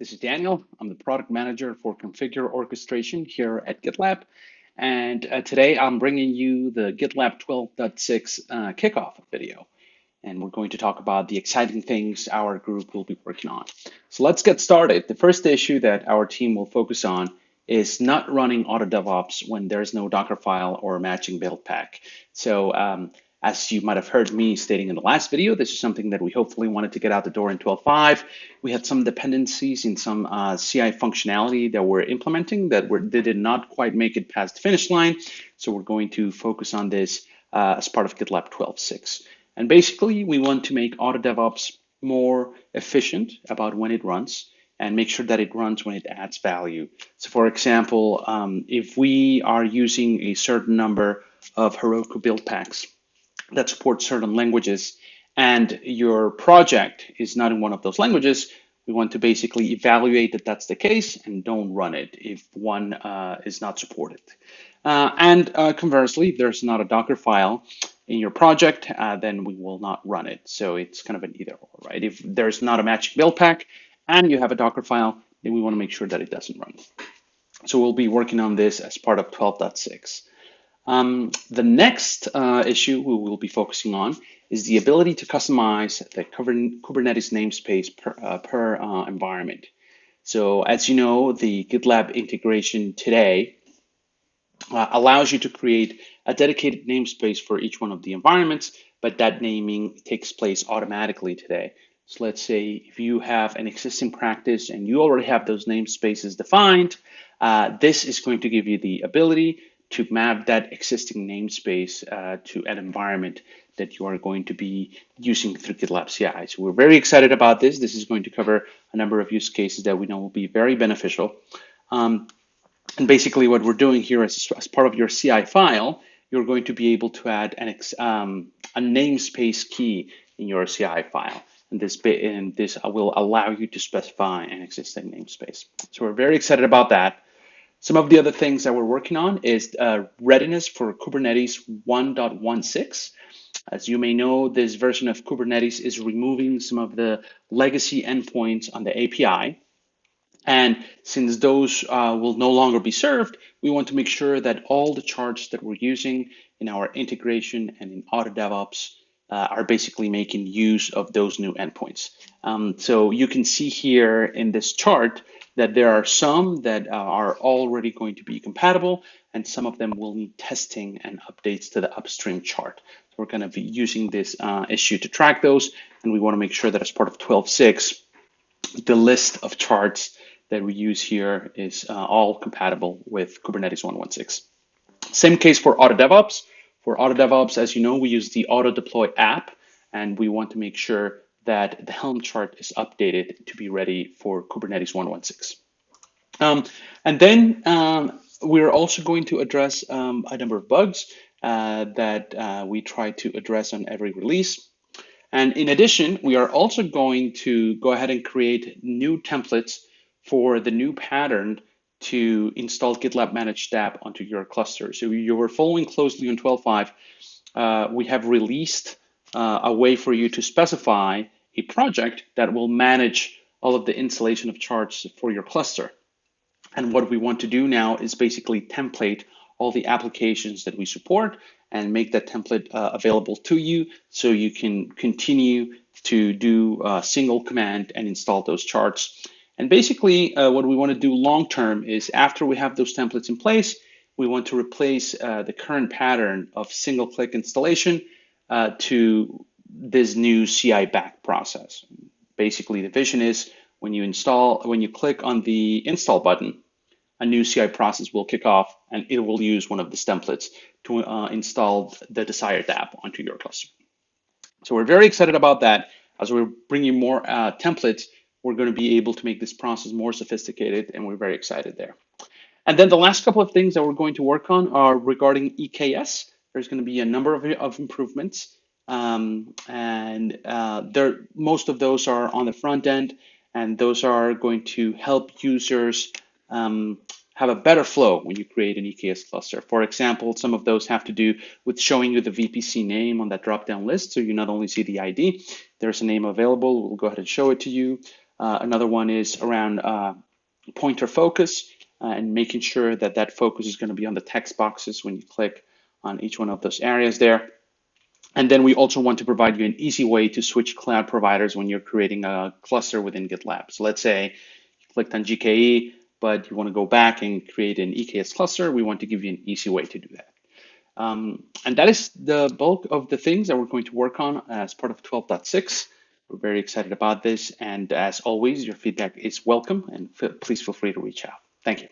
This is Daniel. I'm the product manager for Configure Orchestration here at GitLab. And today I'm bringing you the GitLab 12.6 kickoff video. And we're going to talk about the exciting things our group will be working on. So let's get started. The first issue that our team will focus on is not running auto DevOps when there's no Docker file or matching build pack. So as you might have heard me stating in the last video, this is something that we hopefully wanted to get out the door in 12.5. We had some dependencies in some CI functionality that we're implementing they did not quite make it past the finish line. So we're going to focus on this as part of GitLab 12.6. And basically, we want to make auto DevOps more efficient about when it runs and make sure that it runs when it adds value. So for example, if we are using a certain number of Heroku build packs that support certain languages and your project is not in one of those languages, we want to basically evaluate that that's the case and don't run it if one is not supported. And conversely, if there's not a Docker file in your project, then we will not run it. So it's kind of an either or, right? If there's not a matching build pack and you have a Docker file, then we want to make sure that it doesn't run. So we'll be working on this as part of 12.6. The next issue we will be focusing on is the ability to customize the Kubernetes namespace per environment. So as you know, the GitLab integration today allows you to create a dedicated namespace for each one of the environments, but that naming takes place automatically today. So let's say if you have an existing practice and you already have those namespaces defined, this is going to give you the ability to map that existing namespace to an environment that you are going to be using through GitLab CI. So we're very excited about this. This is going to cover a number of use cases that we know will be very beneficial. And basically what we're doing here is as part of your CI file, you're going to be able to add a namespace key in your CI file. And this will allow you to specify an existing namespace. So we're very excited about that. Some of the other things that we're working on is readiness for Kubernetes 1.16. As you may know, this version of Kubernetes is removing some of the legacy endpoints on the API. And since those will no longer be served, we want to make sure that all the charts that we're using in our integration and in auto DevOps are basically making use of those new endpoints. So you can see here in this chart that there are some that are already going to be compatible, and some of them will need testing and updates to the upstream chart. So we're going to be using this issue to track those, and we want to make sure that as part of 12.6, the list of charts that we use here is all compatible with Kubernetes 1.16. Same case for auto DevOps. For auto DevOps, as you know, we use the auto deploy app, and we want to make sure that the Helm chart is updated to be ready for Kubernetes 1.16. And then we're also going to address a number of bugs that we try to address on every release. And in addition, we are also going to go ahead and create new templates for the new pattern to install GitLab Managed Dap onto your cluster. So you were following closely on 12.5. We have released a way for you to specify a project that will manage all of the installation of charts for your cluster. And what we want to do now is basically template all the applications that we support and make that template available to you so you can continue to do a single command and install those charts. And basically what we want to do long term is after we have those templates in place, we want to replace the current pattern of single click installation to this new CI back process. Basically, the vision is when you click on the install button, a new CI process will kick off and it will use one of these templates to install the desired app onto your cluster. So we're very excited about that. As we're bringing more templates, we're going to be able to make this process more sophisticated, and we're very excited there. And then the last couple of things that we're going to work on are regarding EKS. There's going to be a number of improvements, and most of those are on the front end, and those are going to help users have a better flow when you create an EKS cluster. For example, some of those have to do with showing you the VPC name on that drop-down list, so you not only see the ID, there's a name available, we'll go ahead and show it to you. Another one is around pointer focus and making sure that that focus is going to be on the text boxes when you click on each one of those areas there. And then we also want to provide you an easy way to switch cloud providers when you're creating a cluster within GitLab. So let's say you clicked on GKE, but you want to go back and create an EKS cluster. We want to give you an easy way to do that. And that is the bulk of the things that we're going to work on as part of 12.6. We're very excited about this. And as always, your feedback is welcome, and please feel free to reach out. Thank you.